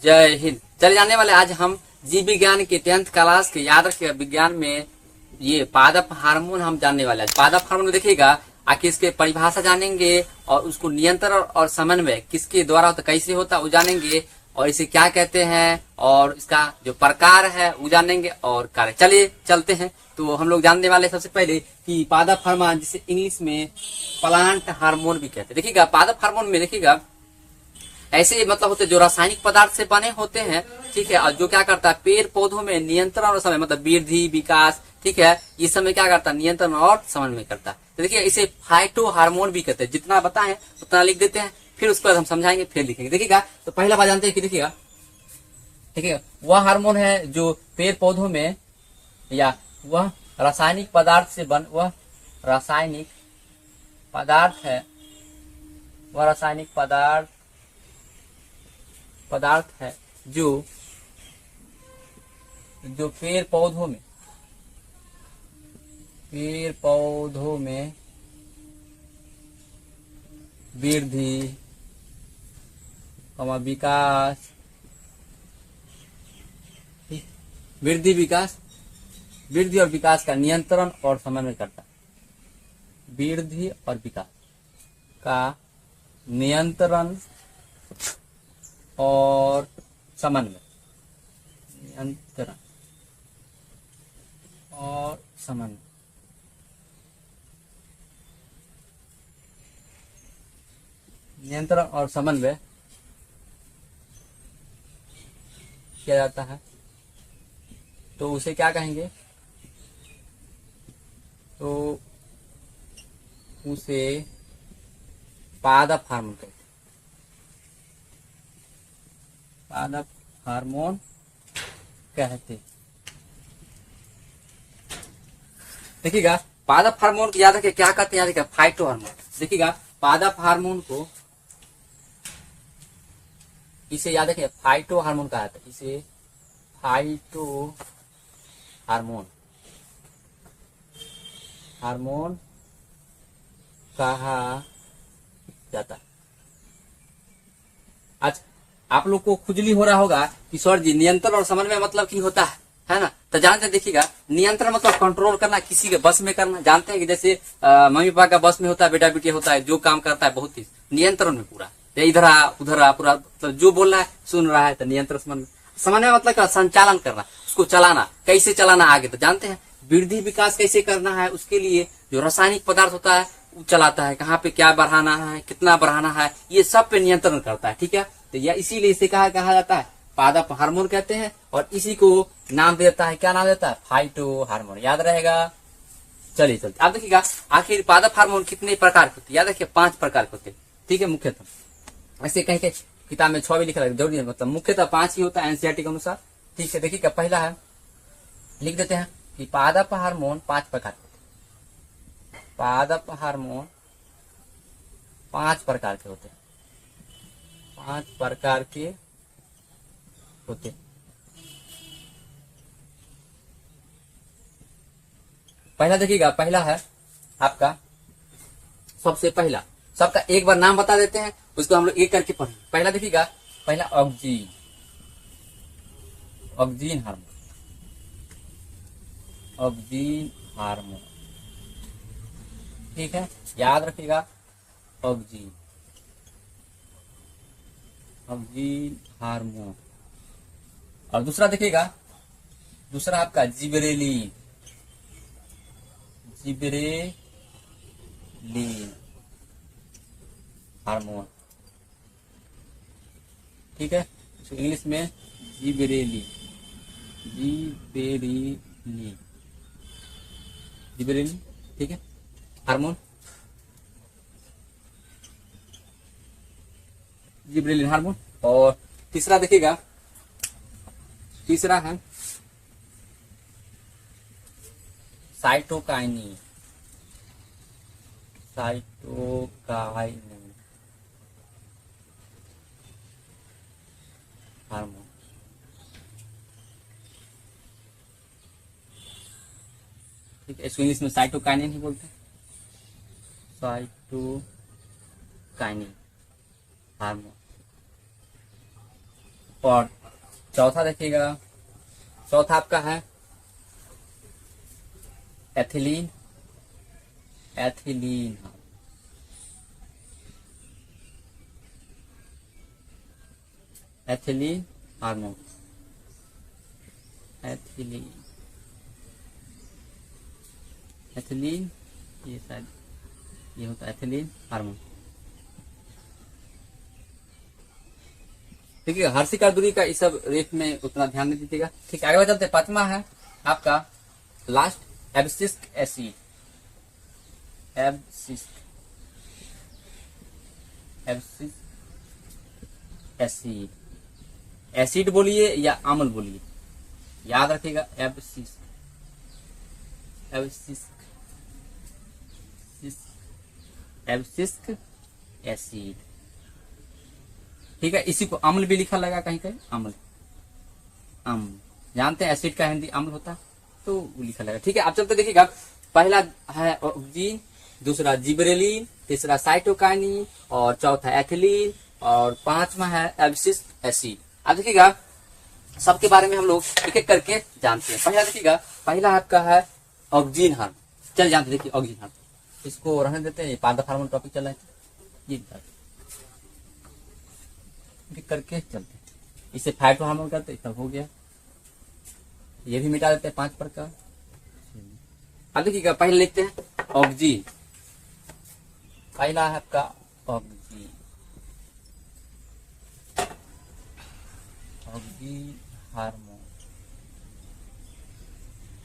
जय हिंद। चले जाने वाले आज हम जीव विज्ञान के 10th क्लास के याद रखिएगा विज्ञान में ये पादप हार्मोन हम जानने वाले हैं। पादप हार्मोन देखिएगा आखिर इसके परिभाषा जानेंगे और उसको नियंत्रण और समन्वय किसके द्वारा होता कैसे होता वो जानेंगे और इसे क्या कहते हैं और इसका जो प्रकार है वो जानेंगे और कार्य। चलिए चलते हैं। तो हम लोग जानने वाले सबसे पहले कि पादप हार्मोन जिसे इंग्लिश में प्लांट हार्मोन भी कहते हैं। देखिएगा पादप हार्मोन में देखिएगा ऐसे मतलब होते जो रासायनिक पदार्थ से बने होते हैं, ठीक है, और जो क्या करता है पेड़ पौधों में नियंत्रण और समय मतलब वृद्धि विकास, ठीक है, ये समय क्या करता है नियंत्रण और समन्वय करता है। तो देखिए इसे फाइटो हार्मोन भी कहते हैं। जितना बताएं उतना लिख देते हैं, फिर उसके बाद हम समझाएंगे फिर लिखेंगे। देखिएगा तो पहला बात जानते हैं कि देखिएगा वह हार्मोन है जो पेड़ पौधों में या वह रासायनिक पदार्थ से बन वह रासायनिक पदार्थ है वह रासायनिक पदार्थ है जो पेड़ पौधों में वृद्धि विकास वृद्धि और विकास का नियंत्रण और समन्वय करता है। वृद्धि और विकास का नियंत्रण और समन्वय नियंत्रण और समन्वय किया जाता है। तो उसे क्या कहेंगे? तो उसे पादप हार्मोन कहते हैं। पादप हार्मोन कहते हैं। देखिएगा पादप हार्मोन को याद रखिए क्या कहते हैं, याद रखिए फाइटो हार्मोन। देखिएगा पादप हार्मोन को इसे याद रखिए फाइटो हार्मोन कहा जाता है। इसे फाइटो हार्मोन कहा जाता है। आज आप लोग को खुजली हो रहा होगा कि सर जी नियंत्रण और समन्वय मतलब की होता है ना। तो जानते देखिएगा नियंत्रण मतलब कंट्रोल करना, किसी के बस में करना। जानते हैं कि जैसे मम्मी पापा का बस में होता है, बेटा बेटी होता है, जो काम करता है बहुत ही नियंत्रण में पूरा इधर आ उधर आ पूरा मतलब जो बोल रहा है सुन रहा है। तो नियंत्रण समन्वय मतलब क्या? संचालन करना, उसको चलाना, कैसे चलाना आगे। तो जानते हैं वृद्धि विकास कैसे करना है, उसके लिए जो रासायनिक पदार्थ होता है वो चलाता है, कहाँ पे क्या बढ़ाना है, कितना बढ़ाना है, ये सब पे नियंत्रण करता है। ठीक है, तो यह इसीलिए इसे कहा जाता है पादप हार्मोन कहते हैं। और इसी को नाम देता है, क्या नाम देता है? Phyto hormone. याद रहेगा। चलिए चलते अब देखिएगा आखिर पादप हार्मोन कितने प्रकार के होते हैं। याद रखिए 5 प्रकार के होते हैं। ठीक है, मुख्यतः ऐसे कहीं के किताब में 6 भी लिखा जरूरी है, मतलब मुख्यतः 5 ही होता है एनसीईआरटी के अनुसार। ठीक है, देखिए पहला है लिख देते हैं कि पादप हार्मोन 5 प्रकार के होते हैं। पादप हार्मोन 5 प्रकार के होते हैं। 5 प्रकार के होते हैं। पहला देखिएगा, पहला है आपका सबसे पहला, सबका एक बार नाम बता देते हैं, उसको हम लोग एक करके पढ़ेंगे। पहला देखिएगा, पहला ऑक्सीन हार्मोन। ऑक्सीन हार्मोन, ठीक है, याद रखिएगा ऑक्सीन हार्मोन। और दूसरा देखिएगा, दूसरा आपका जिबरेलिन हार्मोन। ठीक है, तो इंग्लिश में जिबरेलिन ठीक है हार्मोन, जिबरेलिन हार्मोन। और तीसरा देखिएगा, तीसरा है साइटोकाइनिन हार्मोन। ठीक है, इसको इंग्लिश में साइटोकाइनिन ही बोलते हैं। Cytokinin hormone. और चौथा देखिएगा, चौथा आपका है ethylene, ethylene ethylene hormone, ethylene, ethylene, ये शायद ये होता है एथिलीन हार्मोन। ठीक है, हर्षिका दूरी का इस सब रेट में उतना ध्यान नहीं दीजिएगा। ठीक है, आगे चलते। पांचवा है आपका लास्ट एब्सिस्क एसिड, एब्सिस्क एसिड, एसिड बोलिए या अम्ल बोलिए, याद रखिएगा। एब्सिस्क एब्सिस्क एसिड। ठीक है, इसी को अम्ल भी लिखा लगा कहीं कहीं, अम्ल, जानते हैं एसिड का हिंदी अम्ल होता है, तो वो लिखा लगा। ठीक है, आप चलते देखिएगा। पहला है ऑक्सीजन, दूसरा जिबरेलिन, तीसरा साइटोकाइनिन और चौथा एथिलीन और पांचवा है एब्सिस्क एसिड। अब देखिएगा सबके बारे में हम लोग एक एक करके जानते हैं। पहला देखिएगा, पहला आपका है ऑक्सीजन हार्मोन। चल जानते देखिए ऑक्सीजन हार्मोन, इसको रहने देते हैं, 5 दफा हार्मोन टॉपिक चल रहा है, ये करके चलते। इसे फाइटो हार्मोन करते, इतना हो गया, ये भी मिटा देते हैं 5 प्रकार। अब देखिएगा पहले लिखते हैं ऑक्सीजन, पहला है आपका ऑक्सीजन, ऑक्सीजन हार्मोन।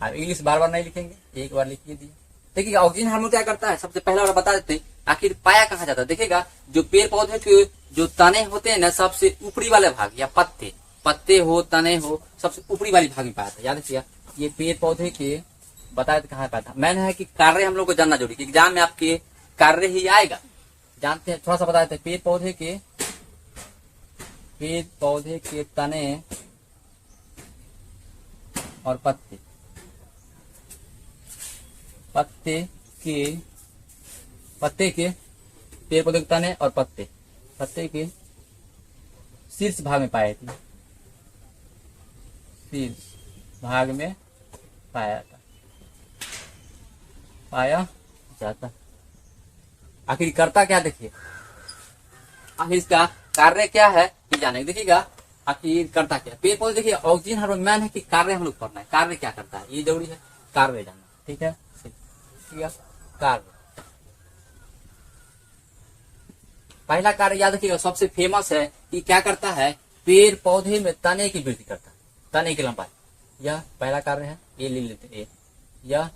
आप इंग्लिश बार बार नहीं लिखेंगे, एक बार लिखिए दिए। देखिए ऑक्सीजन हार्मोन क्या करता है, सबसे पहला वाला बता देते हैं। आखिर पाया कहाँ जाता है, देखिएगा जो पेड़ पौधे के जो तने होते हैं ना, सबसे ऊपरी वाले भाग या पत्ते हो, तने हो, सबसे ऊपरी वाली भाग में पाया था। याद रखिएगा, ये पेड़ पौधे के बताया कहाँ पाया था। मैंने है कि कार्य हम लोग को जानना जरूरी, एग्जाम में आपके कार्य ही आएगा, जानते हैं। थोड़ा सा बता देते हैं, पेड़ पौधे के तने और पत्ते के पेड़ पौधे के तने और पत्ते के शीर्ष भाग में पाए थे, शीर्ष भाग में पाया जाता। आखिर करता क्या, देखिए आखिर इसका कार्य क्या है ये जाने। देखिएगा आखिर करता क्या, पेड़ पौधे देखिए ऑक्सीजन हार्मोन मैन है कि कार्य हम लोग करना है, कार्य क्या करता है ये जरूरी है, कार्य जानना। ठीक है, कार्य, पहला कार्य याद रखिएगा, सबसे फेमस है कि क्या करता है, पेड़ पौधे में तने की वृद्धि करता है, तने की लंबाई। यह पहला कार्य है, ये ले लेते हैं। यह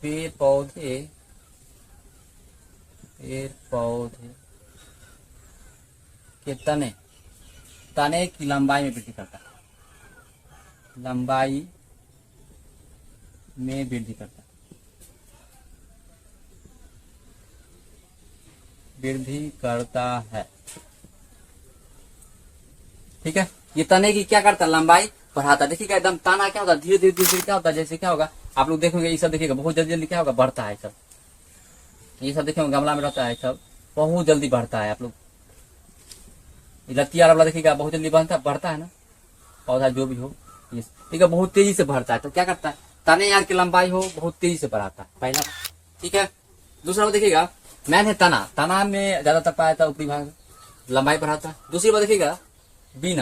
पेड़ पौधे के तने की लंबाई में वृद्धि करता है, लंबाई में वृद्धि करता है। ठीक है, ये तने की क्या करता है, लंबाई बढ़ाता है। देखिएगा एकदम तना क्या होता है, धीरे धीरे क्या होता है, जैसे क्या होगा आप लोग देखेंगे, ये सब देखिएगा बहुत जल्दी जल्दी क्या होगा, बढ़ता है सब। ये सब देखेंगे गमला में रहता है, सब बहुत जल्दी बढ़ता है। आप लोग लतिया वाला देखिएगा बहुत जल्दी बढ़ता है ना, पौधा जो भी हो, ठीक है, बहुत तेजी से बढ़ता है। तो क्या करता है, तने यार की लंबाई हो बहुत तेजी से बढ़ाता है, पहला। ठीक है, दूसरा देखिएगा मैन है तना में ज्यादातर पाया जाता है, ऊपरी भाग लंबाई बढ़ाता है। दूसरी बात देखिएगा बी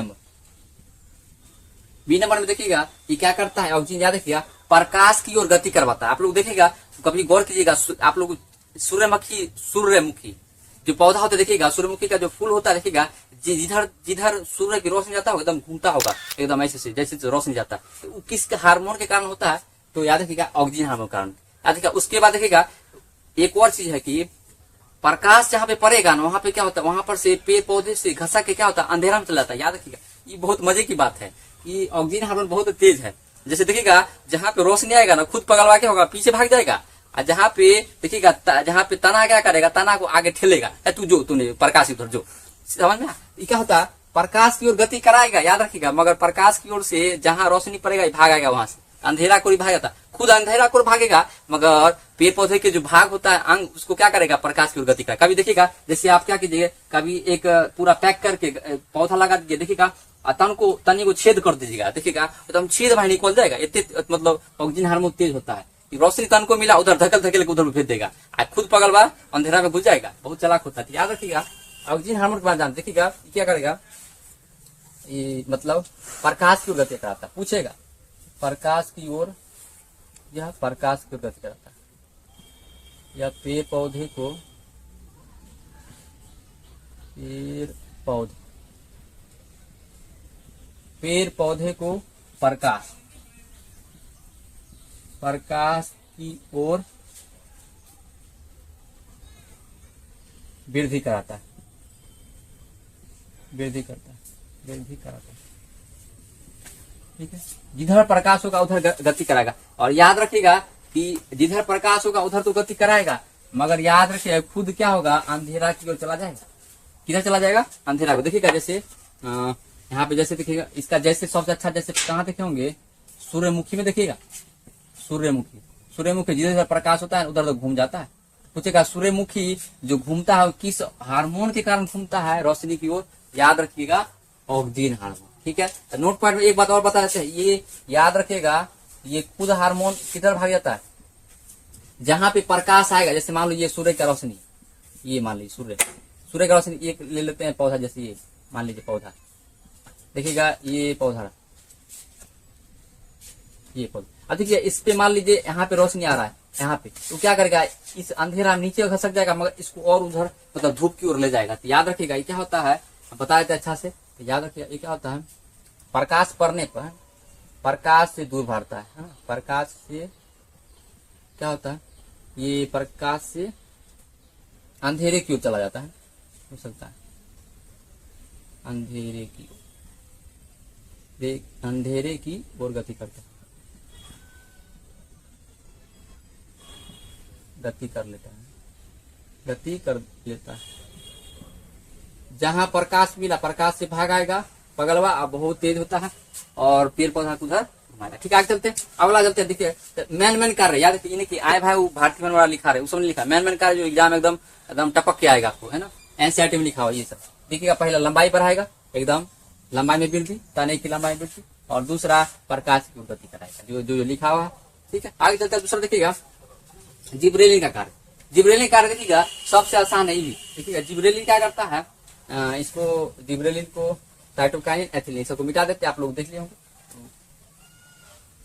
नंबर में देखिएगा ये क्या करता है, ऑक्सीजन याद रखिएगा प्रकाश की ओर गति करवाता है। आप लोग देखिएगा कभी गौर कीजिएगा, आप लोग सूर्यमुखी जो पौधा होता है, देखिएगा सूर्यमुखी का जो फूल होता है, देखिएगा जिधर सूर्य की रोशनी जाता होगा एकदम घूमता होगा, एकदम ऐसे से जैसे रोशनी जाता है, तो किस हार्मोन के कारण होता है, तो याद रखिएगा ऑक्सीजन हार्मोन के कारण। याद रखिएगा उसके बाद देखिएगा एक और चीज है कि प्रकाश जहाँ पे पड़ेगा ना, वहां पे क्या होता है, वहां पर से पेड़ पौधे से घसा के क्या होता है, अंधेरा में चला जाता है। याद रखिएगा ये बहुत मजे की बात है, ये ऑक्सीजन हार्मोन बहुत तेज है। जैसे देखिएगा जहाँ पे रोशनी आएगा ना, खुद पगलवा के होगा, पीछे भाग जाएगा, और जहाँ पे देखिएगा जहाँ पे तना क्या करेगा, तना को आगे ठेलेगा, तू जो तूने प्रकाश की ओर जो, समझ में ये क्या होता है, प्रकाश की ओर गति कराएगा। याद रखिएगा, मगर प्रकाश की ओर से जहाँ रोशनी पड़ेगा भागेगा, वहां से अंधेरा को भी भागेगा, खुद अंधेरा को भागेगा, मगर पेड़ पौधे के जो भाग होता है अंग, उसको क्या करेगा, प्रकाश की ओर गति करेगा। कभी देखिएगा जैसे आप क्या कीजिए, कभी एक पूरा पैक करके पौधा लगा दीजिए, देखिएगा तनी को छेद कर दीजिएगा, देखिएगा एकदम छेद भाई निकल जाएगा, इतने मतलब ऑक्सीजन हार्मोन तेज होता है। रोशनी तन को मिला उधर धकेल धकेल के उधर भेज देगा, खुद पगलवा अंधेरा में घुस जाएगा, बहुत चालाक होता है। याद रखिएगा ऑक्सीजन हार्मोन के बारे में देखिएगा क्या करेगा, ये मतलब प्रकाश की ओर गति कराता है, पूछेगा प्रकाश की ओर, यह प्रकाश की ओर गति कराता है, या पेड़ पौधे को पेड़ पौधे को प्रकाश की ओर वृद्धि कराता है, वृद्धि कराता है, ठीक है। जिधर प्रकाश होगा उधर गति कराएगा, और याद रखिएगा कि जिधर प्रकाश होगा उधर तो गति कराएगा, मगर याद रखिएगा खुद क्या होगा, अंधेरा की ओर चला जाएगा। किधर चला जाएगा, अंधेरा को। देखिएगा जैसे यहाँ पे जैसे देखिएगा इसका जैसे सबसे अच्छा जैसे कहाँ देखे होंगे, सूर्यमुखी में देखिएगा, सूर्यमुखी जिधर प्रकाश होता है उधर तो घूम जाता है। पूछेगा सूर्यमुखी जो घूमता है किस हार्मोन के कारण घूमता है रोशनी की ओर, याद रखिएगा ऑक्सीजन हार्मोन, ठीक है। तो नोट पॉइंट में एक बात और बता देते हैं, ये याद रखिएगा ये खुद हार्मोन किधर भाग जाता है, जहां पे प्रकाश आएगा। जैसे मान लो ये सूर्य का रोशनी, ये मान लीजिए सूर्य का रोशनी, एक ले लेते हैं पौधा, जैसे ये मान लीजिए पौधा, देखिएगा ये पौधा, ये पौधा। अब देखिए इस पे मान लीजिए यहाँ पे रोशनी आ रहा है, यहाँ पे तो क्या करेगा, इस अंधेरा नीचे खसक जाएगा, मगर इसको और उधर मतलब धूप की ओर ले जाएगा। तो याद रखिएगा ये क्या होता है, बता देते अच्छा से, तो याद रखिएगा ये क्या होता है, प्रकाश पड़ने पर प्रकाश से दूर भागता है ना, प्रकाश से क्या होता है, ये प्रकाश से अंधेरे की ओर चला जाता है, हो सकता है अंधेरे की ओर गति करता है, गति कर लेता है। जहां प्रकाश मिला प्रकाश से भाग आएगा पगलवा, अब बहुत तेज होता है और पेड़ पौधा उधर घुमाएगा। ठीक है, आगे चलते हैं, अगला चलते हैं। देखिए मैन कार्य, याद रखिए इन्हें कि आए भाई वो भारतीय वाला लिखा रहे, उसमें लिखा मैन कार्य जो एग्जाम एकदम टपक के आएगा आपको, है ना, एनसीईआरटी में लिखा हुआ ये सब। देखिएगा पहला लंबाई बढ़ाएगा, एकदम लंबाई में वृद्धि, तने की लंबाई वृद्धि, और दूसरा प्रकाश की गति कराएगा, जो लिखा हुआ है। ठीक है, आगे चलते हैं। दूसरा देखिएगा जिब्रेलिन का कार्य। जिब्रेलिन कार्य देखिएगा सबसे आसान है ये। देखिएगा जिब्रेलिन क्या करता है, इसको जिब्रेलिन को साइटोकाइनिन एथिलीन सबको मिटा देते हैं, आप लोग देख लिए होंगे।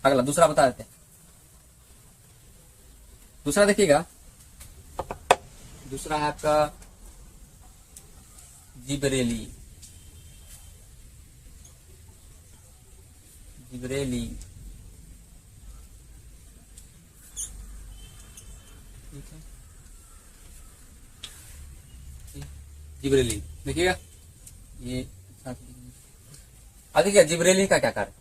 अगला दूसरा बता देते हैं। दूसरा देखिएगा, दूसरा है आपका जिब्रेलिन। जिब्रेलिन देखिएगा ये। अब देखिए जिब्रेलिन का क्या कार्य,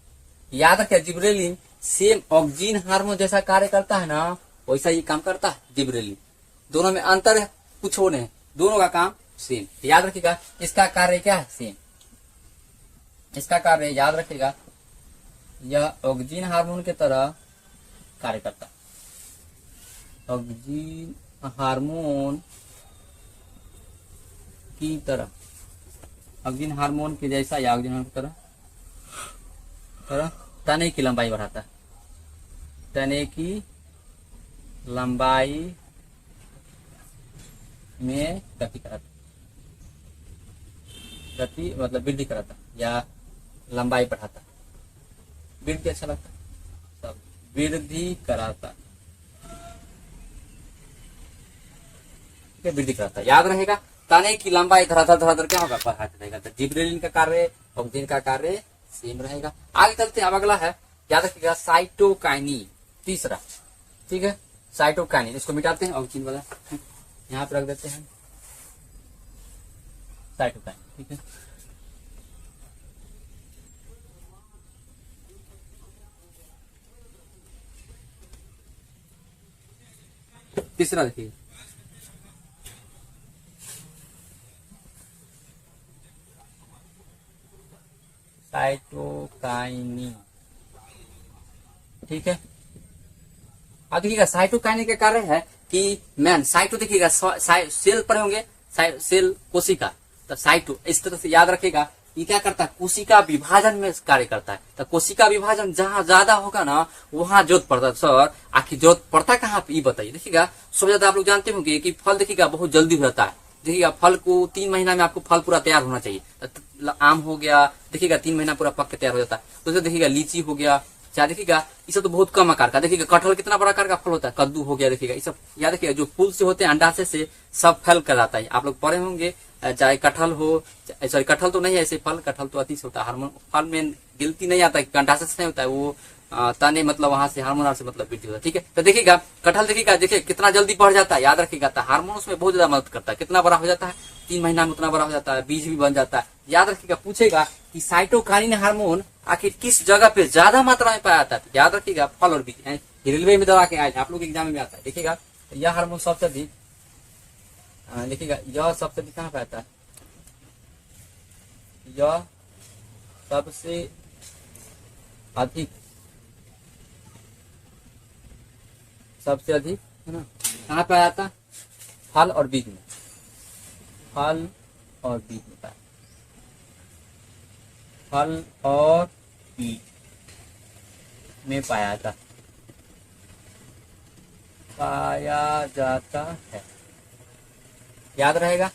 याद रखिए जिब्रेलिन सेम ऑक्सीजन हार्मोन जैसा कार्य करता है ना, वैसा ये काम करता है जिब्रेलिन। दोनों में अंतर है, कुछ हो नहीं, दोनों का काम सेम। याद रखिएगा इसका कार्य क्या है, सेम। इसका कार्य याद रखिएगा यह ऑक्सीजन हार्मोन की तरह कार्य करता है, ऑक्सीजन हार्मोन की तरह, ऑक्सीजन हार्मोन के जैसा या ऑक्सीजन हार्मोन की तरह तने की लंबाई बढ़ाता है, तने की लंबाई में गति कराता, गति मतलब वृद्धि कराता या लंबाई बढ़ाता। वृद्धि अच्छा लगता है, सब वृद्धि कराता, वृद्धि कराता, याद रहेगा। तने की लंबाई धराधर क्या होगा, बढ़ाता रहेगा। तो जिब्रेलिन का कार्य ऑक्सीजन का कार्य सेम रहेगा। आगे चलते हैं, अब अगला है, याद रखिएगा साइटोकाइनिन, तीसरा। ठीक है, साइटोकाइनिन, इसको मिटाते हैं, ऑक्सीजन वाला यहाँ पे रख देते हैं, साइटोकाइनिन। ठीक है, तीसरा देखिए साइटोकाइनिन। ठीक है, अब देखिएगा साइटोकाइनिन का कार्य है कि मैन साइटो देखिएगा सेल पर होंगे, सेल कोशिका, तो साइटो इस तरह से याद रखिएगा ये क्या करता है, कोशिका विभाजन में कार्य करता है। तो कोशिका विभाजन जहां ज्यादा होगा ना वहां जरूरत पड़ता है। सर आखिर जरूरत पड़ता है कहाँ पे, ये बताइए। देखिएगा सबसे ज्यादा आप लोग जानते होंगे कि फल देखिएगा बहुत जल्दी हो जाता है। देखिएगा फल को 3 महीना में आपको फल पूरा तैयार होना चाहिए। आम हो गया, देखिएगा 3 महीना पूरा पक के तैयार हो जाता है। तो देखिएगा लीची हो गया, चाहे देखिएगा ये सब तो बहुत कम आकार का। देखिएगा कटहल कितना बड़ा आकार का फल होता है, कद्दू हो गया, देखिएगा ये सब याद रखिएगा जो फूल से होते हैं अंडाशय से सब फल कहलाता है। आप लोग पढ़े होंगे, चाहे कटहल हो, सॉरी कटहल तो नहीं है ऐसे फल, कटहल तो अति से होता है। हार्मोन फल में गिनती नहीं आता है, अंडाशय से नहीं होता है वो, तने मतलब वहां से हार्मोन से मतलब वृद्धि होता है। ठीक है, तो देखिएगा कटहल देखिएगा देखिए कितना जल्दी बढ़ जाता है, याद रखिएगा। हार्मोन उसमें बहुत ज्यादा मदद करता है। कितना बड़ा हो जाता है, 3 महीना में उतना बड़ा हो जाता है, बीज भी बन जाता है। याद रखिएगा पूछेगा कि साइटोकाइनिन हार्मोन आखिर किस जगह पे ज्यादा मात्रा में पाया जाता है। याद रखिएगा फल और बीज, रेलवे में दवा के आए आप लोग एग्जाम में आता है। देखिएगा यह हार्मोन सबसे अधिक, देखिएगा यह सबसे अधिक कहाँ पे आता है, यह सबसे अधिक है ना कहाँ पे आया था, फल और बीज में, फल और बीज में पाया, फल और बीज में पाया जाता है। याद रहेगा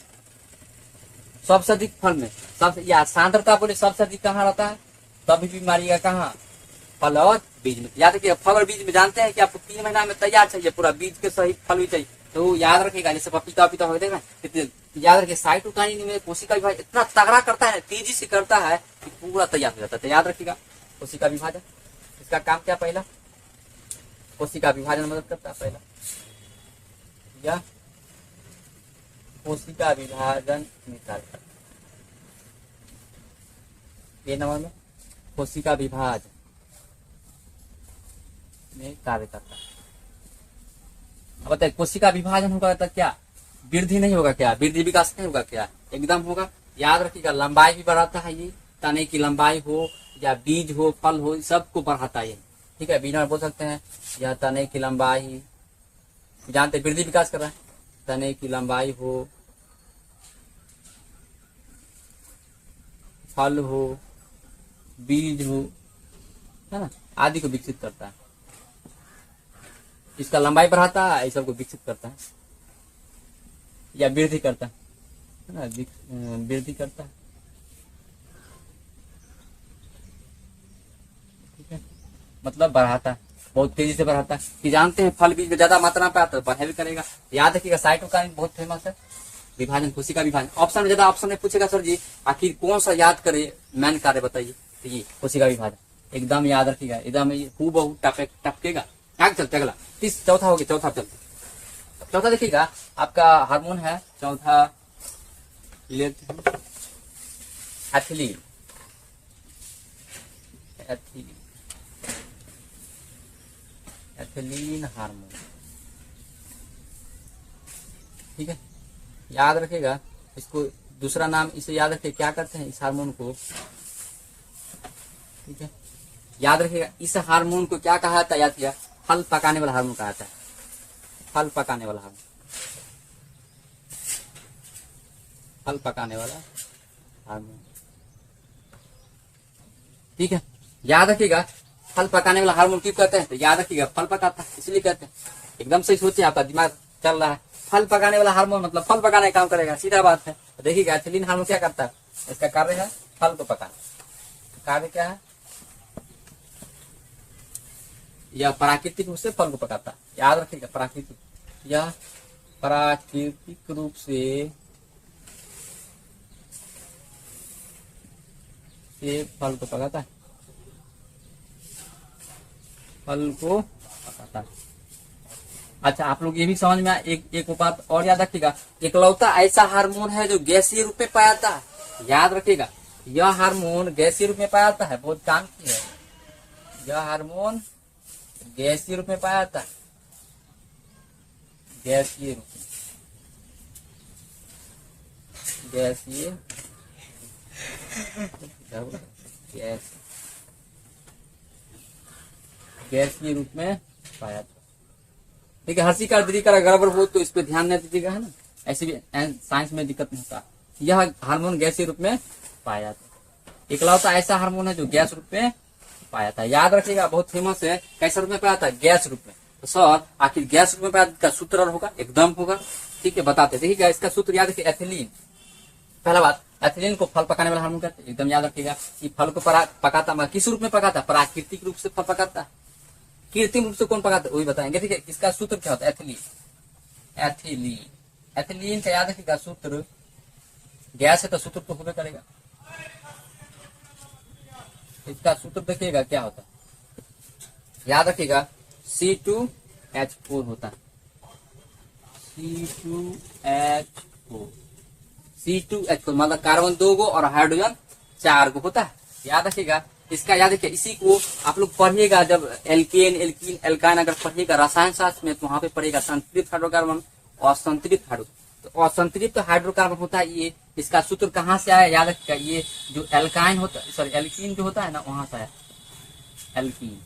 सबसे अधिक फल में, सबसे या सांद्रता बोले सबसे अधिक कहाँ रहता है, सभी बीमारी का कहाँ, फल और बीज में। याद रखिए फल और बीज में जानते हैं कि आपको 3 महीना में तैयार चाहिए, पूरा बीज के सही फल भी चाहिए। तो याद रखिएगा जैसे पपीता हो देखना, याद रखिए साइटोकाइनिन में कोशिका विभाजन इतना तगड़ा करता है, तेजी से करता है कि पूरा तैयार हो जाता है। तो याद रखिएगा कोशिका विभाजन, इसका काम क्या, पहला कोशिका विभाजन मदद करता है, पहला या कोशिका विभाजन में कार्य करता है। ये नंबर में कोशिका विभाजन में कार्य करता है। अब बताइए कोशिका विभाजन होगा तो क्या वृद्धि नहीं होगा, क्या वृद्धि विकास नहीं होगा, क्या एकदम होगा। याद रखिएगा लंबाई भी बढ़ाता है ये, तने की लंबाई हो या बीज हो फल हो सबको बढ़ाता है। ठीक है, बिना बोल सकते हैं या तने की लंबाई, जानते वृद्धि विकास कर रहा है, तने की लंबाई हो, फल हो, बीज हो, है ना, आदि को विकसित करता है। इसका लंबाई बढ़ाता है, इस सबको विकसित करता है या वृद्धि करता है ना, वृद्धि करता है। ठीक है, मतलब बढ़ाता है, बहुत तेजी से बढ़ाता है। कि जानते हैं फल बीज में ज्यादा मात्रा में आता है, बढ़ा भी करेगा। याद रखिएगा साइटोकाइनिन बहुत फेमस है, विभाजन कोशिका विभाजन। ऑप्शन में ज्यादा ऑप्शन में पूछेगा सर जी आखिर कौन सा याद करे मेन कार्य बताइए, तो ये कोशिका विभाजन एकदम याद रखिएगा, एकदम हूबहू टपकेगा। आगे चलते अगला, चौथा हो गया, चौथा चलते। चौथा देखिएगा आपका हार्मोन है, चौथा एथिलीन, एथिलीन हार्मोन। ठीक है, याद रखिएगा इसको, दूसरा नाम इसे याद रखिए क्या करते हैं इस हार्मोन को। ठीक है, याद रखिएगा इस हार्मोन को क्या कहा जाता है, याद किया फल पकाने वाला हार्मोन कहा जाता है, फल पकाने वाला हार्मोन, फल पकाने वाला हार्मोन। ठीक है, याद रखिएगा फल पकाने वाला हार्मोन क्यों कहते हैं, तो याद रखिएगा फल पकाता है इसलिए कहते हैं। एकदम सही सोचिए, आपका दिमाग चल रहा है। फल पकाने वाला हार्मोन मतलब फल पकाने का काम करेगा, सीधा बात है। तो देखिएगा एथिलीन हार्मोन क्या करता है, इसका कार्य है फल को पकाना। कार्य क्या है, यह प्राकृतिक रूप से फल को पकाता है। याद रखिएगा प्राकृतिक, यह प्राकृतिक रूप से फल को पकाता है, फल को पकाता है। अच्छा आप लोग ये भी समझ में एक बात और याद रखिएगा, इकलौता ऐसा हार्मोन है जो गैसीय रूप में पाया जाता है। याद रखिएगा यह हार्मोन गैसीय रूप में पाया जाता है, बहुत काम की है। यह हार्मोन गैसीय रूप में पाया जाता है, गैसीय रूप में, गैसीय गैसीय रूप में पाया जाता है। ठीक है, हंसी का दीदी का गड़बड़ हो तो इस पे ध्यान नहीं दीजिएगा, है ना, ऐसे भी साइंस में दिक्कत नहीं होता। यह हार्मोन गैसीय रूप में पाया जाता है। इकलौता ऐसा हार्मोन है जो गैस रूप में पाया जाता है। याद रखिएगा, बहुत फेमस है। कैसे रूप में पाया जाता है? गैस रूप में। तो सर आखिर गैस रूप में पाया जाता है, सूत्र होगा एकदम होगा। ठीक है, बताते देखिएगा इसका सूत्र याद रखिए, एथिलीन। पहला बात, एथिलीन को फल पकाने वाला हार्मोन कहते हैं, एकदम याद रखिएगा। ये फल को पकाता, मगर किस रूप में पकाता? प्राकृतिक रूप से फल पकाता। कृत्रिम रूप से कौन पकाता है वही बताएंगे। ठीक है, इसका सूत्र क्या होता है? एथिलीन। एथिलीन, एथिलीन का याद रखिएगा सूत्र, गैस है तो सूत्र तो होबे करेगा। इसका सूत्र देखिएगा क्या होता है, याद रखिएगा C2H4 होता है। C2H4, C2H4 मतलब कार्बन 2 गो और हाइड्रोजन 4 गो होता है। याद रखिएगा, इसका याद रखिए। इसी को आप लोग पढ़िएगा जब एल्केन, एल्कीन, एल्काइन अगर पढ़िएगा रसायन शास्त्र में, तो वहां पे पढ़िएगा संतृप्त हाइड्रोकार्बन और असंतृप्त हाइड्रोकार्बन। तो असंतृप्त हाइड्रोकार्बन होता है ये। इसका सूत्र कहाँ से आया? याद रखिएगा, ये जो एल्काइन होता है, सॉरी एल्कीन जो होता है ना, वहां से आया एल्कीन।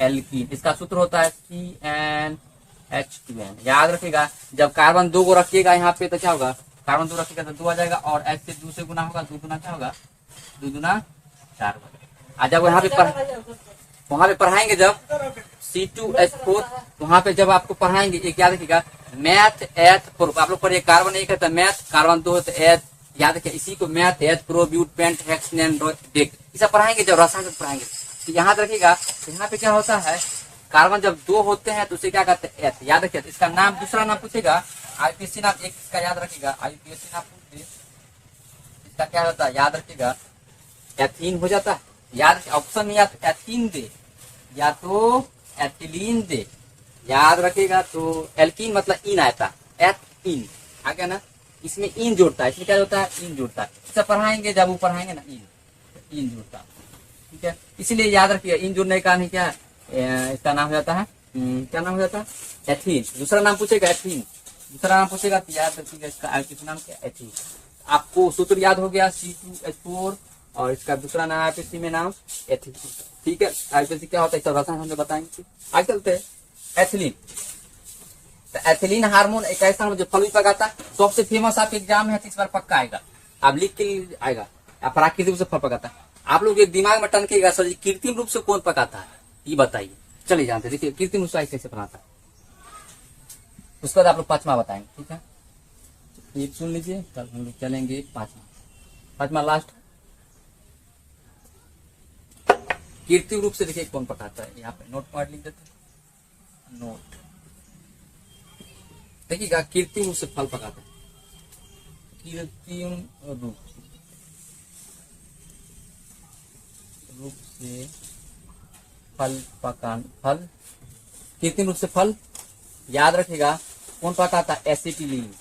एल्कीन इसका सूत्र होता है CnH2n। याद रखिएगा, जब कार्बन 2 को रखिएगा यहाँ पे तो क्या होगा? कार्बन 2 रखिएगा तो 2 आ जाएगा, और H से 2 से गुना होगा, 2 गुना क्या होगा? 2 गुना 4 होगा। जब वहाँ पे पढ़ाएंगे जब C2H4, वहां पे जब आपको पढ़ाएंगे एक याद रखिएगा, मैथ एथ प्रो। आप लोग पढ़िए, कार्बन 1 है तो मैथ, कार्बन 2 है तो एथ। याद रखिए, इसी को meth eth pro but pent hex non dec इसे पढ़ाएंगे जब रसायन पढ़ाएंगे। तो यहाँ रखिएगा, यहाँ पे क्या होता है? कार्बन जब 2 होते हैं तो उसे क्या कहते हैं? एथ। याद रखिए, इसका नाम दूसरा नाम पूछेगा आईपीएससी नाम, एक इसका याद रखिएगा आईपीएससी नाम पूछिए, इसका क्या होता है? याद रखिएगा एथीन हो जाता है। याद रखिए, ऑप्शन में या तो एथीन दे या तो एथिलीन दे। याद रखिएगा, तो एल्कीन मतलब इन आता, एथ इन आ गया ना, इसमें इन जोड़ता है। इसमें क्या होता है? इन जोड़ता है। इसे पढ़ाएंगे जब वो पढ़ाएंगे ना, इन जोड़ता है। ठीक है, इसलिए याद रखिए, इन जोड़ने का नहीं क्या इसका नाम हो जाता है, क्या नाम हो जाता है? एथीन। दूसरा नाम पूछेगा एथीन, दूसरा नाम पूछेगा तो याद रखिएगा इसका आईपीएससी नाम क्या? एथीन। आपको सूत्र याद हो गया C2H4, और इसका दूसरा नाम आईपीएससी में नाम एथीन। ठीक है, आईपीएससी क्या होता है इसका रसायन हम बताएंगे। आगे चलते हैं, एथिलीन। तो एथिलीन हार्मोन एक ऐसा हार्मोन जो फल भी पकाता है। सबसे फेमस आप एग्जाम है तो इस बार पक्का आएगा, आप लिख के आएगा। प्राकृतिक रूप से फल पकाता है। आप लोग एक दिमाग में टनकेगा, सर कृत्रिम रूप से कौन पकाता है ये बताइए। चलिए जानते, देखिए कृत्रिम रूप से कैसे बनाता है, उसके बाद आप लोग 5वां बताएंगे। ठीक है, एक सुन लीजिए, कल हम लोग चलेंगे 5वां लास्ट। कृत्रिम रूप से देखिए कौन पकाता है, यहाँ पे नोट पॉइंट लिख देते हैं, नोट। देखिएगा, कृत्रिम रूप से फल पकाता है, कृत्रिम रूप से फल पकान, फल कृत्रिम रूप से फल। याद रखिएगा, कौन पकाता है? एसिटिलीन।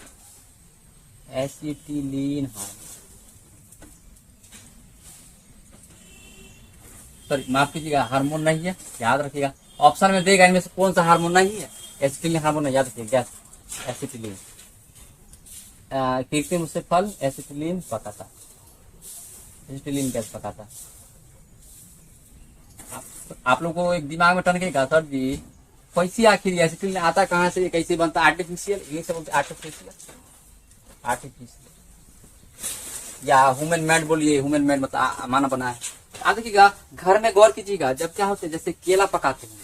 एसिटिलीन हार्मोन, सॉरी माफ कीजिएगा, हार्मोन नहीं है। याद रखिएगा, ऑप्शन में देगा इनमें से कौन सा हार्मोन नहीं है? एसिटिलीन हार्मोन है। याद रखिएगा, एसिटिलीन। कृत्रिम रूप से फल एसिटिलीन पकाता, एसिटिलीन गैस पकाता। आप लोगों को एक दिमाग में टनकेगा, सर जी कैसे आखिर एसिटिलीन आता कहाँ से, कैसे बनता? आर्टिफिशियल, इंग्लिश से बोलते आर्टिफिशियल, आर्टिफिशियल या ह्यूमन मेड बोलिए, ह्यूमन मेड मतलब मानव बना है। आप देखिएगा, घर में गौर कीजिएगा, जब क्या होते हैं, जैसे केला पकाते हैं,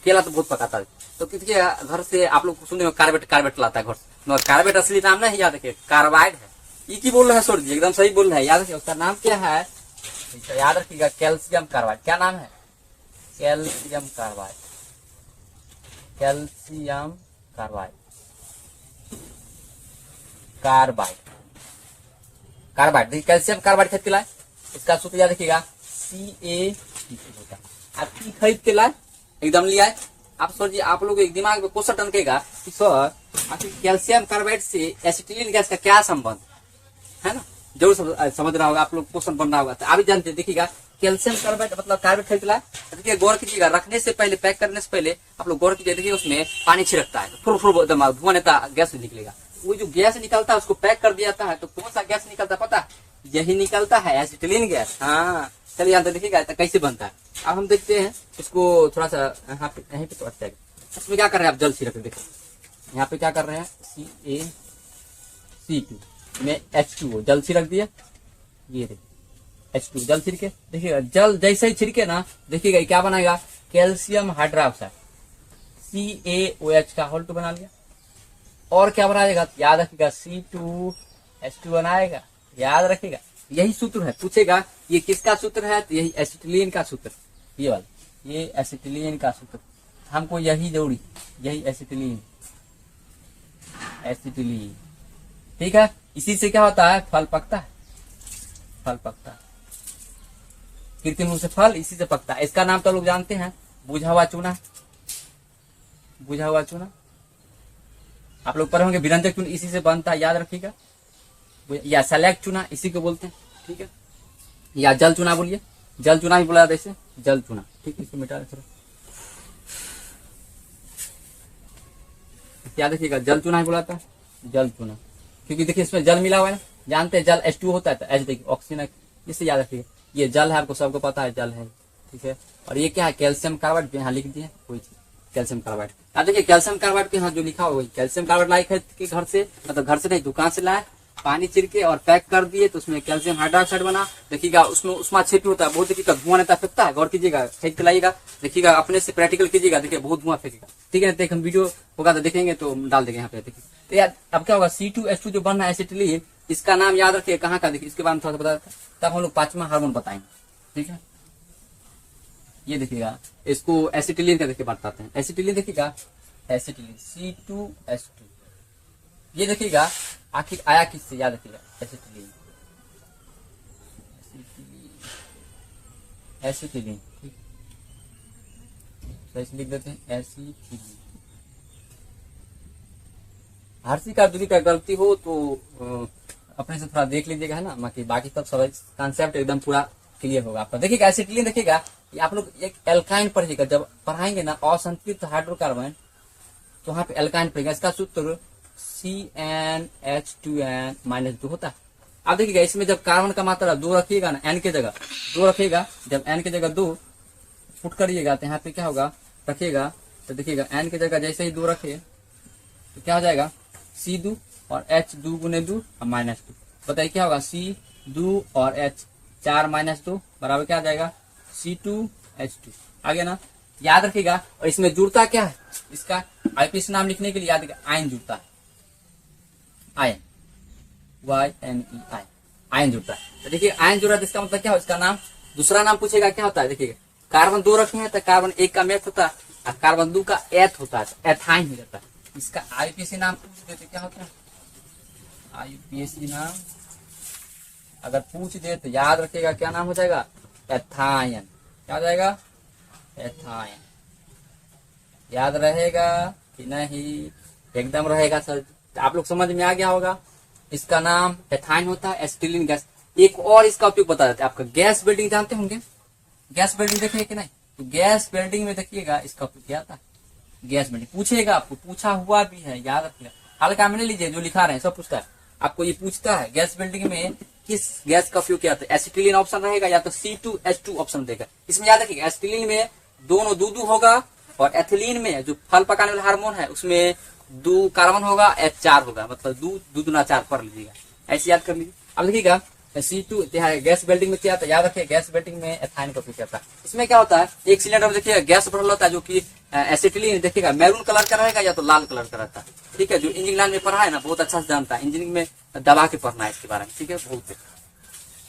केला तो बहुत पकाता है, तो किसी घर से आप लोग सुनने में कार्बेट लाता है घर से, मगर कार्बेट असली नाम नहीं याद रखिए, कार्बाइड है। ये की बोल रहे हैं सर जी? एकदम सही बोल रहे हैं। याद रखिए, उसका नाम क्या है? याद रखिएगा, कैल्शियम कार्बाइड। क्या नाम है? Calcium carbide, calcium carbide, carbide, carbide. देखिए, कैल्शियम कार्बाइड खरीद के लाए, इसका सूत्र याद रखिएगा CA होता है। आप खरीद के लाए, एकदम लिया है आप। सर जी आप लोग एक दिमाग में क्वेश्चन टनकेगा कि सर आखिर कैल्शियम कार्बाइड से एसिटिलीन गैस का क्या संबंध है ना? जरूर समझ रहा होगा आप लोग, क्वेश्चन बन रहा होगा। तो अभी जानते देखिएगा, कैल्शियम कार्बाइड मतलब कार्बाइड खरीद लाए। देखिए गौर कीजिएगा, रखने से पहले, पैक करने से पहले आप लोग गौर कीजिए, देखिए उसमें पानी छिड़कता है, फुर फुर धुआं नेता गैस निकलेगा। वो जो गैस निकलता है उसको पैक कर दिया जाता है, तो कौन सा गैस निकलता पता है? यही निकलता है, एसिटिलीन गैस। हाँ चलिए यहाँ देखिएगा कैसे बनता है। अब हम देखते हैं इसको थोड़ा सा, यहाँ पे यहीं पे तो अच्छा है। इसमें क्या कर रहे हैं आप? जल छिड़क, देखो यहाँ पे क्या कर रहे हैं, CaC2 में H2O जल छिड़क दिया। ये देखिए H2 जल छिड़के, देखिएगा जल जैसे ही छिड़के ना, देखिएगा क्या बनाएगा, कैल्शियम हाइड्रोक्साइड CaOH का होल्ट बना लिया। और क्या बनाएगा, याद रखिएगा C2H2 बनाएगा, याद रखिएगा। यही सूत्र है, पूछेगा ये किसका सूत्र है, तो यही एसिटिलीन का सूत्र, ये वाला, ये एसिटिलीन का सूत्र हमको यही जरूरी, यही एसिटिलीन, एसिटिलीन, ठीक है। इसी से क्या होता है, फल पकता है, फल पकता है, कृत्रिम रूप से फल इसी से पकता है। इसका नाम तो लोग जानते हैं, बुझा हुआ चूना, बुझा हुआ चूना आप लोग पढ़े होंगे, विरंजक चूना इसी से बनता है, याद रखिएगा। या सेलेक्ट चूना इसी को बोलते हैं, ठीक है। या जल चूना बोलिए, जल चूना ही बोला जैसे जल चूना, ठीक है। इसको मिटा दे थोड़ा, याद रखिएगा, जल चूना ही बुलाता है, जल चूना, क्योंकि देखिए इसमें जल मिला हुआ है ना, जानते हैं जल H2 होता है, तो H देखिए ऑक्सीजन, इससे याद रखिएगा ये जल है, आपको सबको पता है जल है, ठीक है। और ये क्या है, कैल्शियम कार्बाइड, यहाँ लिख दिए कोई चीज, कैल्शियम कार्बाइड। अब देखिए कैल्शियम कार्बाइड के यहाँ जो लिखा हुआ है, कैल्शियम कार्बाइड लाए के घर से, मतलब घर से नहीं दुकान से लाए, पानी छिड़के और पैक कर दिए, तो उसमें कैल्शियम हाइड्रोक्साइड बना। देखिएगा उसमें उष्मा क्षेत्र होता है, बहुत देखिएगा धुआं नेता फेंकता है, गौर कीजिएगा, फेंक लाइएगा, देखिएगा अपने से प्रैक्टिकल कीजिएगा, देखिए बहुत धुआं फेंकेगा, ठीक है। तो हम वीडियो होगा तो देखेंगे, तो डाल देंगे यहाँ पे, देखिए। तो यार अब क्या होगा, C2H2 जो बन रहा है एसिटिलीन, इसका नाम याद रखिए, कहाँ का, देखिए इसके बारे में थोड़ा सा बता देते हैं, तब हम लोग पांचवा हार्मोन बताएंगे, ठीक है। ये देखिएगा, इसको एसिटिलीन का देखिए बताते हैं, एसिटिलीन देखिएगा, एसिटिलीन C2H2, ये देखिएगा आखिर आया किससे, याद रखिएगा, एसिटिलीन, एसिटिलीन, ठीक, तो इसे लिख देते हैं एसिटिलीन। हर्षी का दूरी का गलती हो तो अपने से थोड़ा देख लीजिएगा, है ना, बाकी सब कंसेप्ट एकदम पूरा क्लियर होगा आपका। देखिएगा एसिटिलीन, देखिएगा आप लोग एक एल्काइन पढ़िएगा, जब पढ़ाएंगे ना असंतृप्त हाइड्रोकार्बन, तो वहां पे एल्काइन पढ़ेगा, इसका सूत्र CnH2n-2 होता है। अब देखिएगा इसमें जब कार्बन का मात्रा 2 रखिएगा ना, N के जगह 2 रखिएगा, जब N के जगह 2 पुट करिएगा, तो यहाँ पे क्या होगा, रखिएगा, तो देखिएगा N के जगह जैसे ही 2 रखे, तो क्या हो जाएगा, C2 और H 2 गुने 2 और -2, बताइए क्या होगा, C2 और H 4 -2 बराबर क्या आ जाएगा, C2H2, आगे ना, याद रखिएगा। और इसमें जुड़ता क्या है, इसका आईपीसी नाम लिखने के लिए याद रखिएगा, आयन जुड़ता है, आयन, YNE, आयन जुड़ता है। तो देखिए आयन जुड़ा, इसका मतलब क्या हो, इसका नाम, दूसरा नाम पूछेगा क्या होता है, देखिएगा कार्बन 2 रखे हैं, तो कार्बन 1 का मेथ होता है, और कार्बन 2 का एथ होता है, तो एथाइन हो जाता है। इसका आईपीसी नाम पूछ देते क्या होता है, आईपीसी नाम अगर पूछ दे तो याद रखिएगा क्या नाम हो जाएगा, एथाइन, क्या हो जाएगा, एथाइन, याद रहेगा कि नहीं, एकदम रहेगा सर, आप लोग समझ में आ गया होगा। इसका नाम एथाइन होता है, एसिटिलीन गैस। एक और इसका उपयोग बता देते हैं, आपका गैस बिल्डिंग जानते होंगे, गैस बिल्डिंग देखिए कि नहीं, तो गैस बिल्डिंग में देखिएगा इसका उपयोग क्या था, गैस बिल्डिंग पूछेगा, आपको पूछा हुआ भी है, याद रखिएगा, हल्का में नहीं लीजिए, जो लिखा रहे हैं सब पूछता है आपको, ये पूछता है गैस बिल्डिंग में किस गैस का उपयोग किया था, एसिटिलीन ऑप्शन रहेगा या तो C2H2 ऑप्शन देगा। इसमें याद रखिएगा एसिटिलीन में दोनों 2 होगा, और एथिलीन में जो फल पकाने वाला हार्मोन है उसमें 2 कार्बन होगा, H4 होगा, मतलब 2 दूना 4 पढ़ लीजिएगा, ऐसे याद कर लीजिए। अब देखिएगा C2 गैस बिल्डिंग में क्या था, याद रखिए गैस बिल्डिंग में एथाइन का उपयोग करता है। इसमें क्या होता है, एक सिलेंडर में देखिएगा गैस भरल होता है, जो कि एसिटिलीन देखिएगा मैरून कलर का रहेगा या तो लाल कलर का रहता है, ठीक है। जो इंजीनियरिंग लाइन में पढ़ा है ना, बहुत अच्छा से जानता है, इंजीनियरिंग में दबा के पढ़ना है इसके बारे में, ठीक है, बहुत।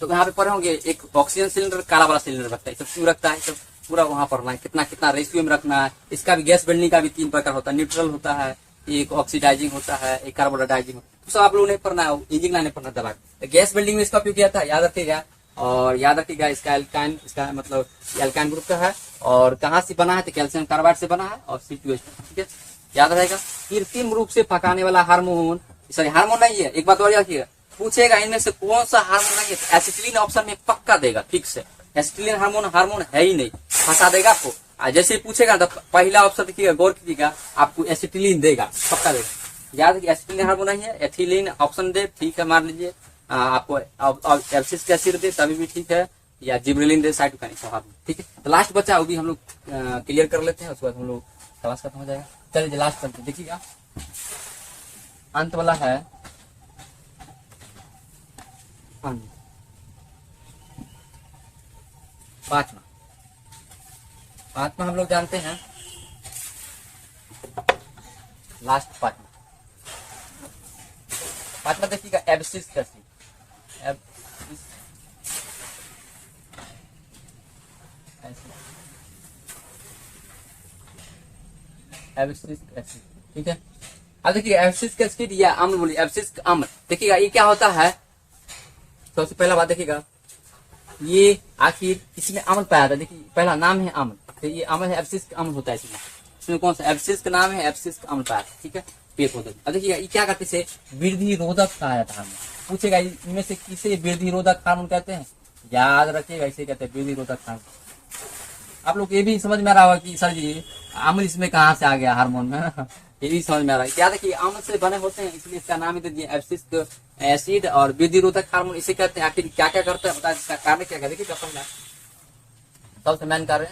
तो यहाँ पे पढ़े होंगे, एक ऑक्सीजन सिलेंडर काला वाला सिलेंडर रखता है, सब क्यों रखता है, सब पूरा वहां पढ़ना है, कितना कितना रेशियो में रखना है। इसका भी गैस बिल्डिंग का भी 3 प्रकार होता है, न्यूट्रल होता है, एक ऑक्सीडाइजिंग होता है, एक कार्बोडाइजिंग, तो सब आप लोगों ने पढ़ना है, इंजीनियरिंग लाइन में पढ़ना दबा। तो गैस बिल्डिंग में इसका उपयोग किया था, याद रखिएगा। और याद रखिएगा इसका एल्काइन, इसका मतलब एल्काइन ग्रुप का है, और कहाँ से बना है, तो कैल्शियम कार्बाइड से बना है, और C2H2, ठीक है, याद रहेगा। कृत्रिम रूप से पकाने वाला हार्मोन, सॉरी हार्मोन नहीं है, एक बात और याद रखिएगा, पूछेगा इनमें से कौन सा हार्मोन नहीं है, तो एसिटिलीन ऑप्शन में पक्का देगा, फिक्स है, एसिटिलीन हार्मोन है ही नहीं, फंसा देगा आपको। जैसे ही पूछेगा तो पहला ऑप्शन देखिएगा, गौर कीजिएगा, आपको एसिटिलीन देगा, पक्का देगा, याद रखिए एसिटिलीन हार्मोन नहीं है, एथिलीन ऑप्शन दे, ठीक है, मान लीजिए, आपको एब्सिसिक एसिड दे तभी भी ठीक है, या जिब्रेलिन दे, साइटोकाइनिन स्वभाव, ठीक है। तो लास्ट बचा वो भी हम लोग क्लियर कर लेते हैं, उसके बाद हम लोग क्लास खत्म हो जाएगा। चलिए लास्ट करते देखिएगा, अंत वाला है पांचवा हम लोग जानते हैं, लास्ट पांचवा देखिएगा एब्सिसिक एसिड। एब्सिसिक एसिड, ठीक है। अब देखिए एब्सिसिक एसिड या अम्ल बोलिए, एब्सिसिक अम्ल, देखिएगा ये क्या होता है। सबसे पहला बात देखिएगा, ये आखिर इसमें अम्ल पाया था। देखिए पहला नाम है अम्ल, तो ये अम्ल है, एब्सिसिक अम्ल होता है इसमें कौन सा एब्सिसिक का नाम है, एब्सिसिक अम्ल पाया, ठीक है, पेड़ पौधे। अब देखिएगा ये क्या करते से वृद्धि रोधक कहा जाता है। पूछेगा इनमें से किसे वृद्धि रोधक हार्मोन कहते हैं, याद रखिएगा इसे कहते हैं वृद्धि रोधक हार्मोन। आप लोग ये भी समझ में आ रहा होगा कि सर जी अम्ल इसमें कहाँ से आ गया हार्मोन में, ये भी समझ में आ रहा है। क्या देखिए अम्ल से बने होते हैं, इसलिए इसका नाम ही दे दिया एब्सिसिक एसिड और वृद्धि रोधक हार्मोन इसे कहते हैं। आखिर क्या क्या करता है बताया, इसका कारण क्या है। देखिए सबसे मेन कारण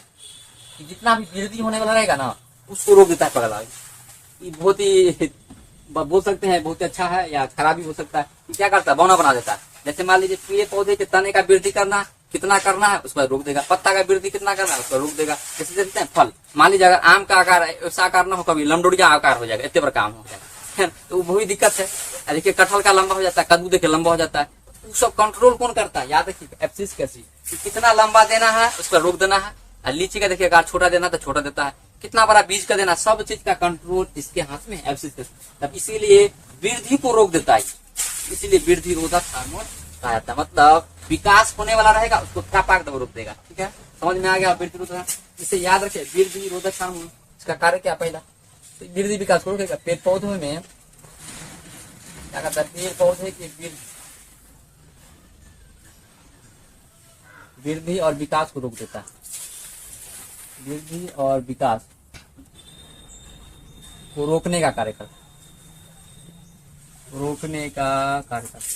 कि जितना भी वृद्धि होने वाला रहेगा ना उसको रोक देता है पगला। ये बहुत ही बोल सकते हैं बहुत ही अच्छा है या खराब भी हो सकता है। ये क्या करता है, बौना बना देता है। जैसे मान लीजिए पेड़ पौधे के तने का वृद्धि करना कितना करना है उस पर रोक देगा, पत्ता का वृद्धि कितना करना है उस पर रोक देगा। जैसे देखते हैं फल, मान लीजिए अगर आम का आकार ऐसा आकार ना हो, कभी लमडोड़िया आकार हो जाएगा, इतने बड़ा काम हो जाएगा, तो वो भी दिक्कत है। देखिए कटहल का लंबा हो जाता है, कद्दू देखिए लंबा हो जाता है, वो सब कंट्रोल कौन करता है, याद रखिए एब्सिसिक एसिड। कितना लंबा देना है उस पर रोक देना है। लीची का देखिए अगर छोटा देना तो छोटा देता है, कितना बड़ा बीज का देना, सब चीज का कंट्रोल इसके हाथ में एब्सिसिक एसिड। तब इसीलिए वृद्धि को रोक देता है, इसीलिए वृद्धि रोधक हार्मोन कहा जाता है। मतलब विकास होने वाला रहेगा उसको थपाक दबा रोक देगा, ठीक है, समझ में आ गया। वृद्धि रोधक, इसे याद रखे वृद्धि रोधक हार्मोन, इसका कार्य क्या पहला, तो वृद्धि विकास को रोकेगा। पेड़ पौधों में क्या करता है, पेड़ पौधे की वृद्धि और विकास को रोक देता है, वृद्धि और विकास को रोकने का कार्य करता है, रोकने का कार्य करता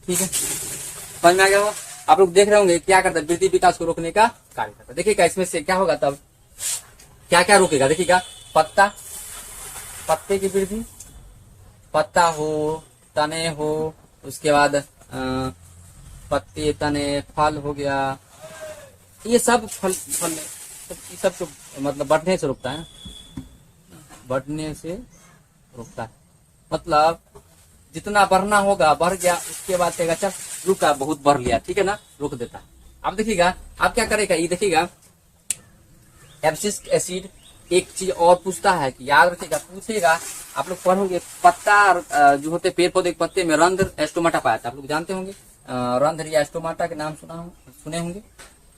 ठीक है, समझ में आ गया हो। आप लोग देख रहे होंगे क्या करता है, वृद्धि विकास को रोकने का कार्य करता है। देखिएगा इसमें से क्या होगा, तब क्या क्या रोकेगा, देखिएगा पत्ते की वृद्धि, पत्ता हो, तने हो, उसके बाद पत्ते तने फल हो गया, ये सब फल ये सब तो मतलब बढ़ने से रोकता है, बढ़ने से रोकता है। मतलब जितना बढ़ना होगा बढ़ गया, उसके बाद कहेगा चल रुका बहुत बढ़ लिया, ठीक है ना, रोक देता है। अब देखिएगा अब क्या करेगा, ये देखिएगा एब्सिसिक एसिड एक चीज और पूछता है कि याद रखिएगा, पूछेगा आप लोग पढ़ोगे पत्ता जो होते पेड़ पौधे के पत्ते में रंध्र एस्टोमाटा पाया था, आप लोग जानते होंगे रंध्र या एस्टोमाटा के नाम सुने होंगे।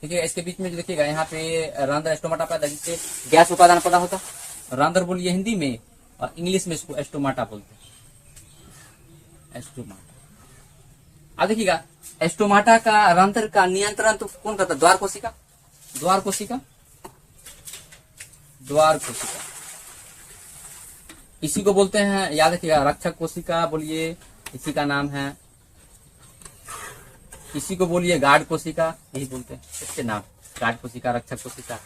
देखिएगा इसके बीच में जो देखिएगा यहाँ पे रंध्र एस्टोमाटा पाया था, जिससे गैस उपादान पैदा होता। रंध्र बोलिए हिंदी में और इंग्लिश में इसको एस्टोमाटा बोलते हैं, एस्टोमाटा। अब देखिएगा एस्टोमाटा का रंध्र का नियंत्रण तो कौन करता है, द्वार कोशिका, द्वार कोशिका, द्वार कोशिका, इसी को बोलते हैं, याद रखिएगा रक्षक कोशिका बोलिए, इसी का नाम है, इसी को बोलिए गार्ड कोशिका, यही बोलते हैं इसके नाम, गार्ड कोशिका, रक्षक कोशिका।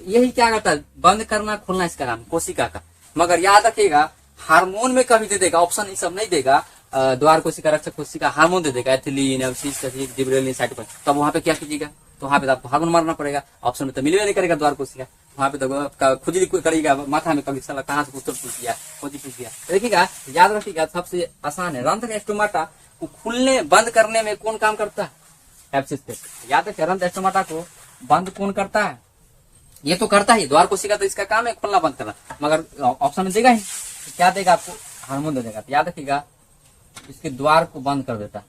यही क्या करता है, बंद करना खोलना इसका नाम कोशिका का। मगर याद रखिएगा हार्मोन में कभी दे देगा ऑप्शन, ये सब नहीं देगा, द्वार कोशिका, रक्षक कोशिका, हार्मोन दे देगा, एथिलीन, एब्सिसिक, जिबरेलिन, साइटोकिन। तब वहां पे क्या कीजिएगा, तो वहां पे आपको हार्मोन मारना पड़ेगा, ऑप्शन में तो मिलवे नहीं करेगा द्वार कोशिका, वहां पे तो खुजली करेगा माथा में, कभी साला कहाँ से उत्तर पूछ दिया, खोजी पूछ दिया। देखिएगा याद रखिएगा सबसे आसान है, रंध्र एस्टोमाटा को खुलने बंद करने में कौन काम करता है, एब्सिसिक। याद रखिए रंध्र एस्टोमाटा को बंद कौन करता है, ये तो करता ही, द्वार कोशिका तो इसका काम है खोलना बंद करना, मगर ऑप्शन में देगा ही, तो क्या देगा आपको, हार्मोन दे देगा। तो याद रखिएगा इसके द्वार को बंद कर देता है,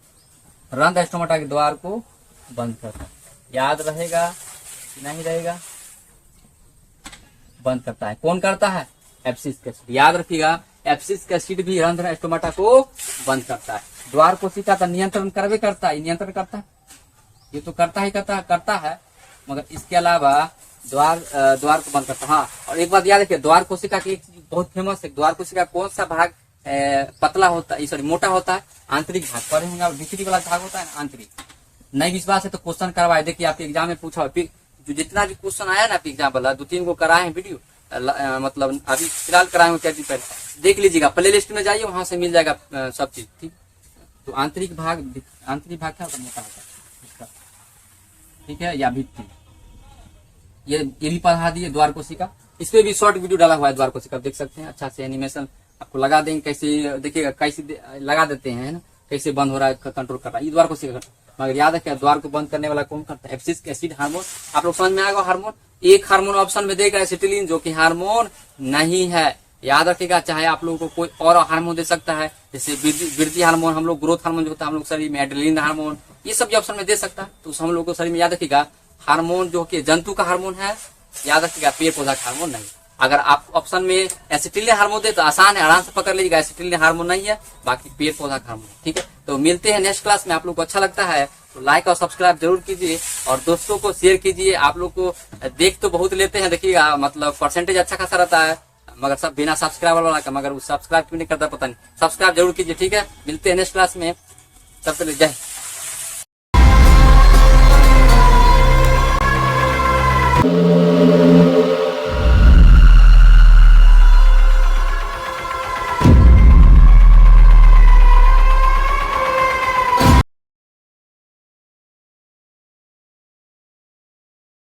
रंध्र एस्टोमाटा के द्वार को बंद करता है, याद रहेगा कि नहीं रहेगा, बंद करता है। कौन करता है, एब्सिसिक एसिड। याद रखिएगा एब्सिसिक एसिड भी रंध्र एस्टोमाटा को बंद करता है। द्वार कोशिका का नियंत्रण करवे करता है, नियंत्रण करता है, ये तो करता ही करता है, मगर इसके अलावा द्वार को बंद करता है। हाँ, और एक बात याद रखिए, द्वार कोशिका की एक चीज बहुत फेमस है, द्वार कोशिका कौन सा भाग पतला होता है, सॉरी मोटा होता है, आंतरिक भाग, पढ़े होंगे आप, भीतरी वाला भाग होता है ना आंतरिक। नहीं विश्वास है तो क्वेश्चन करवाए, देखिए आपके एग्जाम में पूछा, जो जितना भी क्वेश्चन आया ना एग्जाम वाला, 2-3 को कराए हैं वीडियो, मतलब अभी फिलहाल कराए हुए कैटी पहले देख लीजिएगा, प्ले लिस्ट में जाइए, वहां से मिल जाएगा सब चीज। ठीक, तो आंतरिक भाग क्या होता है, मोटा होता है इसका, ठीक है, या भित्ति, ये भी पढ़ा दिए द्वार कोशिका। इस पे भी शॉर्ट वीडियो डाला हुआ है द्वार कोशिका, देख सकते हैं, अच्छा से एनिमेशन आपको लगा देंगे, कैसे देखिएगा, कैसे लगा देते हैं ना, कैसे बंद हो रहा है, कंट्रोल कर रहा है, ये द्वार कोशिका करता है। मगर याद रखिए, द्वार को बंद करने वाला कौन करता है, एब्सिसिक एसिड हार्मोन। आप लोग समझ में आएगा हार्मोन, एक हार्मोन ऑप्शन में देगा एसिटिलीन, जो कि हार्मोन नहीं है, याद रखिएगा। चाहे आप लोगों को कोई और हार्मोन दे सकता है, जैसे वृद्धि हार्मोन, हम लोग ग्रोथ हार्मोन जो होता है हम लोग शरीर में, एड्रेनलिन हार्मोन, ये सब भी ऑप्शन में दे सकता है। तो हम लोग को शरीर में याद रखिएगा, हार्मोन जो कि जंतु का हार्मोन है, याद रखिएगा, पेड़ पौधा का हार्मोन नहीं। अगर आप ऑप्शन में एसिटिलीन हार्मोन दे तो आसान है, आराम से पकड़ लीजिएगा, एसिटिलीन हार्मोन नहीं है, बाकी पेड़ पौधा का हार्मोन। ठीक है, तो मिलते हैं नेक्स्ट क्लास में। आप लोग को अच्छा लगता है तो लाइक और सब्सक्राइब जरूर कीजिए, और दोस्तों को शेयर कीजिए। आप लोग को देख तो बहुत लेते हैं, देखिएगा, मतलब परसेंटेज अच्छा खासा रहता है, मगर सब बिना सब्सक्राइबर वाला का, मगर वो सब्सक्राइब क्यों नहीं करता पता नहीं, सब्सक्राइब जरूर कीजिए। ठीक है, मिलते हैं नेक्स्ट क्लास में, तब तक जय।